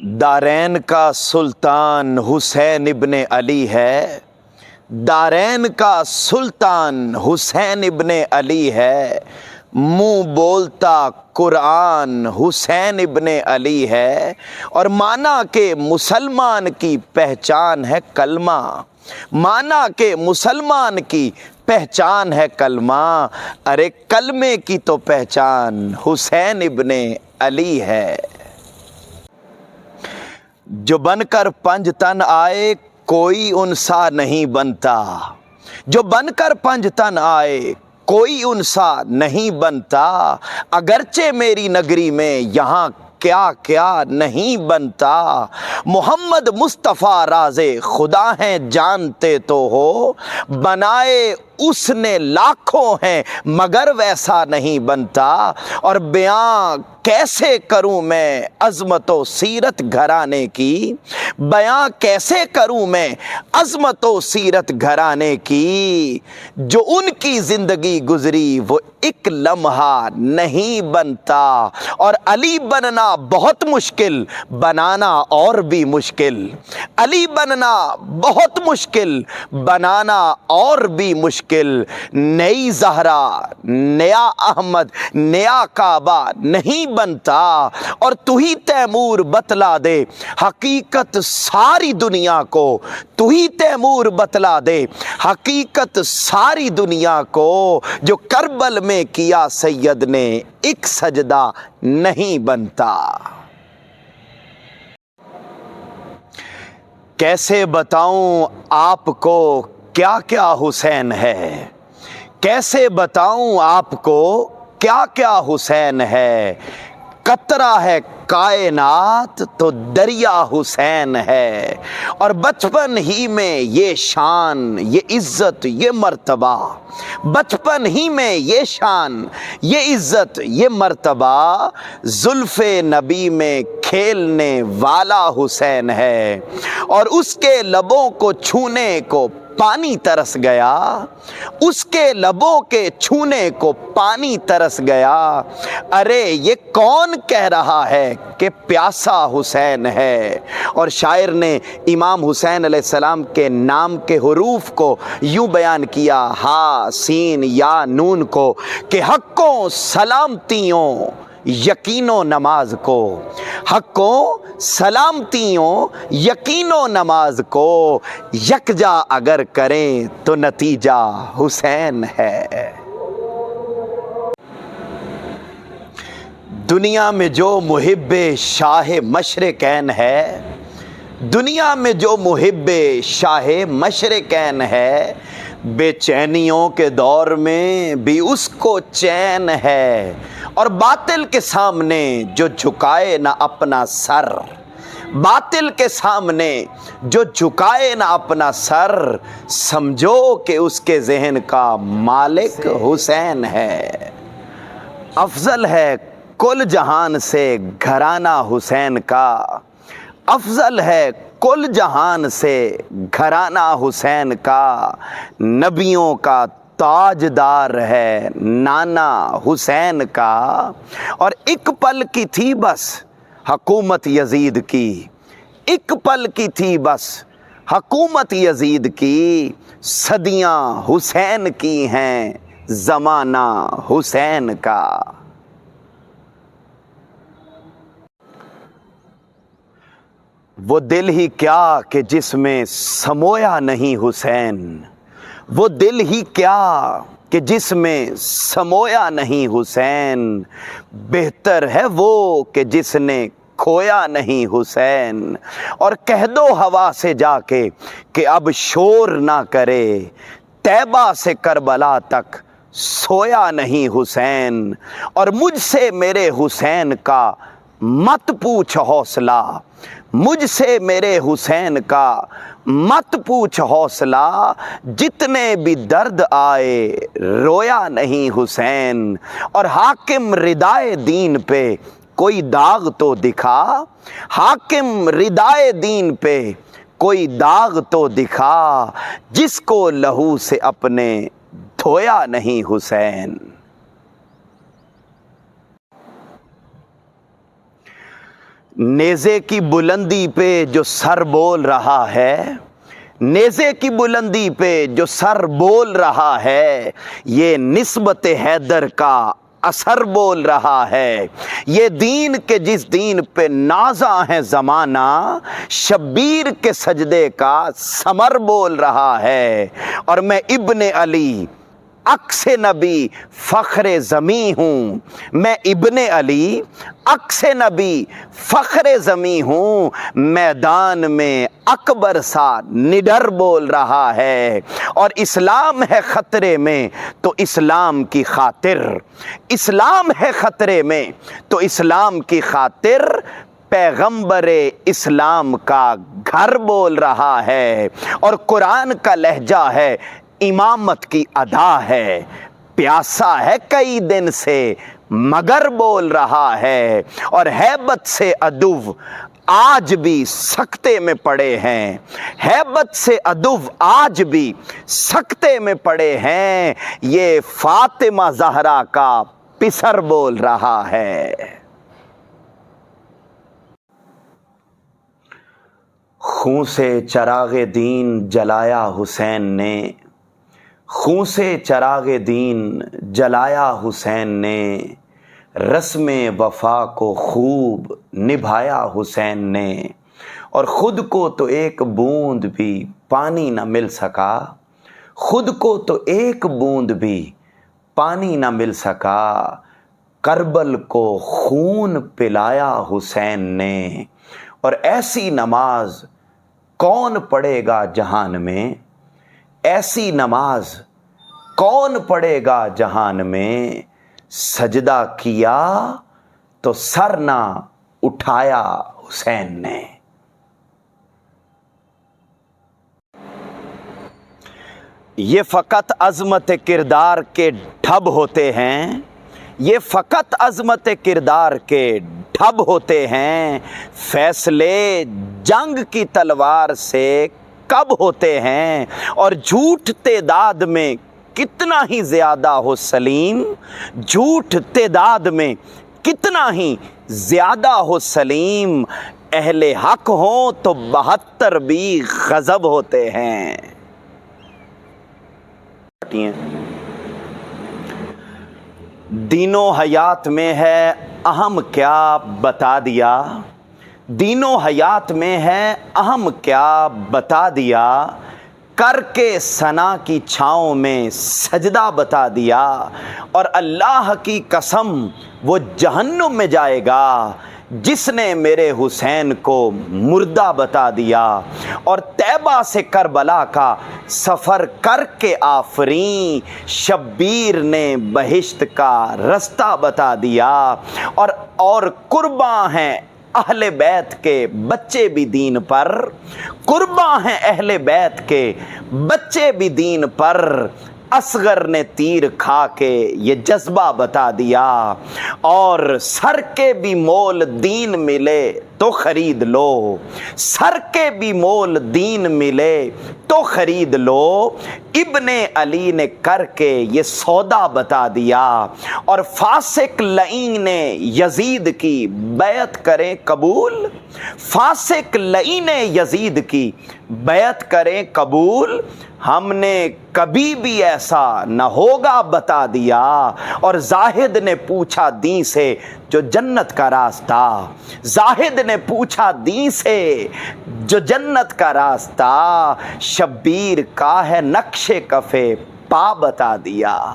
دارین کا سلطان حسین ابن علی ہے، دارین کا سلطان حسین ابن علی ہے، منہ بولتا قرآن حسین ابن علی ہے، اور مانا کہ مسلمان کی پہچان ہے کلمہ، مانا کہ مسلمان کی پہچان ہے کلمہ، ارے کلمے کی تو پہچان حسین ابن علی ہے۔ جو بن کر پنج تن آئے کوئی انسا نہیں بنتا، جو بن کر پنج تن آئے کوئی انسا نہیں بنتا، اگرچہ میری نگری میں یہاں کیا کیا نہیں بنتا، محمد مصطفیٰ راز خدا ہیں جانتے تو ہو، بنائے اس نے لاکھوں ہیں مگر ویسا نہیں بنتا، اور بیاں کیسے کروں میں عظمت و سیرت گھرانے کی، بیاں کیسے کروں میں عظمت و سیرت گھرانے کی، جو ان کی زندگی گزری وہ ایک لمحہ نہیں بنتا، اور علی بننا بہت مشکل بنانا اور بھی مشکل، علی بننا بہت مشکل بنانا اور بھی مشکل، نئی زہرا نیا احمد نیا کعبہ نہیں بنتا، اور تو ہی تیمور بتلا دے حقیقت ساری دنیا کو، تو ہی تیمور بتلا دے حقیقت ساری دنیا کو، جو کربل میں کیا سید نے ایک سجدہ نہیں بنتا۔ کیسے بتاؤں آپ کو کیا کیا حسین ہے، کیسے بتاؤں آپ کو کیا کیا حسین ہے، قطرہ ہے کائنات تو دریا حسین ہے، اور بچپن ہی میں یہ شان یہ عزت یہ مرتبہ، بچپن ہی میں یہ شان یہ عزت یہ مرتبہ، زلف نبی میں کھیلنے والا حسین ہے، اور اس کے لبوں کو چھونے کو پانی ترس گیا، اس کے لبوں کے چھونے کو پانی ترس گیا، ارے یہ کون کہہ رہا ہے کہ پیاسا حسین ہے، اور شاعر نے امام حسین علیہ السلام کے نام کے حروف کو یوں بیان کیا، ہا سین یا نون کو، کہ حقوں سلامتیوں یقین و نماز کو، حقوں سلامتیوں یقین و نماز کو، یکجا اگر کریں تو نتیجہ حسین ہے۔ دنیا میں جو محب شاہ مشرقین ہے، دنیا میں جو محب شاہ مشرقین ہے، بے چینیوں کے دور میں بھی اس کو چین ہے، اور باطل کے سامنے جو جھکائے نہ اپنا سر، باطل کے سامنے جو جھکائے نہ اپنا سر، سمجھو کہ اس کے ذہن کا مالک حسین ہے۔ افضل ہے کل جہان سے گھرانہ حسین کا، افضل ہے کل جہان سے گھرانہ حسین کا، نبیوں کا تاجدار ہے نانا حسین کا، اور ایک پل کی تھی بس حکومت یزید کی، ایک پل کی تھی بس حکومت یزید کی، صدیاں حسین کی ہیں زمانہ حسین کا۔ وہ دل ہی کیا کہ جس میں سمویا نہیں حسین، وہ دل ہی کیا کہ جس میں سمویا نہیں حسین، بہتر ہے وہ کہ جس نے کھویا نہیں حسین، اور کہہ دو ہوا سے جا کے کہ اب شور نہ کرے، طیبہ سے کربلا تک سویا نہیں حسین، اور مجھ سے میرے حسین کا مت پوچھ حوصلہ، مجھ سے میرے حسین کا مت پوچھ حوصلہ، جتنے بھی درد آئے رویا نہیں حسین، اور حاکم ردائے دین پہ کوئی داغ تو دکھا، حاکم ردائے دین پہ کوئی داغ تو دکھا، جس کو لہو سے اپنے دھویا نہیں حسین۔ نیزے کی بلندی پہ جو سر بول رہا ہے، نیزے کی بلندی پہ جو سر بول رہا ہے، یہ نسبت حیدر کا اثر بول رہا ہے۔ یہ دین کے جس دین پہ نازاں ہے زمانہ، شبیر کے سجدے کا ثمر بول رہا ہے۔ اور میں ابن علی عکس نبی فخر زمیں ہوں، میں ابن علی عکس نبی فخر زمیں ہوں، میدان میں اکبر سا نڈر بول رہا ہے۔ اور اسلام ہے خطرے میں تو اسلام کی خاطر، اسلام ہے خطرے میں تو اسلام کی خاطر پیغمبر اسلام کا گھر بول رہا ہے۔ اور قرآن کا لہجہ ہے، امامت کی ادا ہے، پیاسا ہے کئی دن سے مگر بول رہا ہے۔ اور ہیبت سے عدو آج بھی سکتے میں پڑے ہیں، ہیبت سے عدو آج بھی سکتے میں پڑے ہیں، یہ فاطمہ زہرا کا پسر بول رہا ہے۔ خون سے چراغ دین جلایا حسین نے، خون سے چراغ دین جلایا حسین نے، رسم وفا کو خوب نبھایا حسین نے۔ اور خود کو تو ایک بوند بھی پانی نہ مل سکا، خود کو تو ایک بوند بھی پانی نہ مل سکا، کربل کو خون پلایا حسین نے۔ اور ایسی نماز کون پڑھے گا جہان میں، ایسی نماز کون پڑھے گا جہان میں، سجدہ کیا تو سر نہ اٹھایا حسین نے۔ یہ فقط عظمت کردار کے ڈھب ہوتے ہیں، یہ فقط عظمت کردار کے ڈھب ہوتے ہیں، فیصلے جنگ کی تلوار سے کب ہوتے ہیں۔ اور جھوٹ تعداد میں کتنا ہی زیادہ ہو سلیم، جھوٹ تعداد میں کتنا ہی زیادہ ہو سلیم، اہل حق ہوں تو 72 بھی غضب ہوتے ہیں۔ دین و حیات میں ہے اہم کیا بتا دیا، دین و حیات میں ہے اہم کیا بتا دیا، کر کے ثنا کی چھاؤں میں سجدہ بتا دیا۔ اور اللہ کی قسم وہ جہنم میں جائے گا جس نے میرے حسین کو مردہ بتا دیا۔ اور طیبہ سے کربلا کا سفر کر کے آفریں، شبیر نے بہشت کا رستہ بتا دیا۔ اور قرباں ہیں اہل بیت کے بچے بھی دین پر، قرباں ہیں اہل بیت کے بچے بھی دین پر، اصغر نے تیر کھا کے یہ جذبہ بتا دیا۔ اور سر کے بھی مول دین ملے تو خرید لو، سر کے بھی مول دین ملے تو خرید لو، ابن علی نے کر کے یہ سودا بتا دیا۔ اور فاسق لعین نے یزید کی بیعت کریں قبول، فاسق لعین یزید کی بیعت کریں قبول، ہم نے کبھی بھی ایسا نہ ہوگا بتا دیا۔ اور زاہد نے پوچھا دین سے جو جنت کا راستہ، زاہد نے پوچھا دین سے جو جنت کا راستہ، شبیر کا ہے نقش کفے پا بتا دیا۔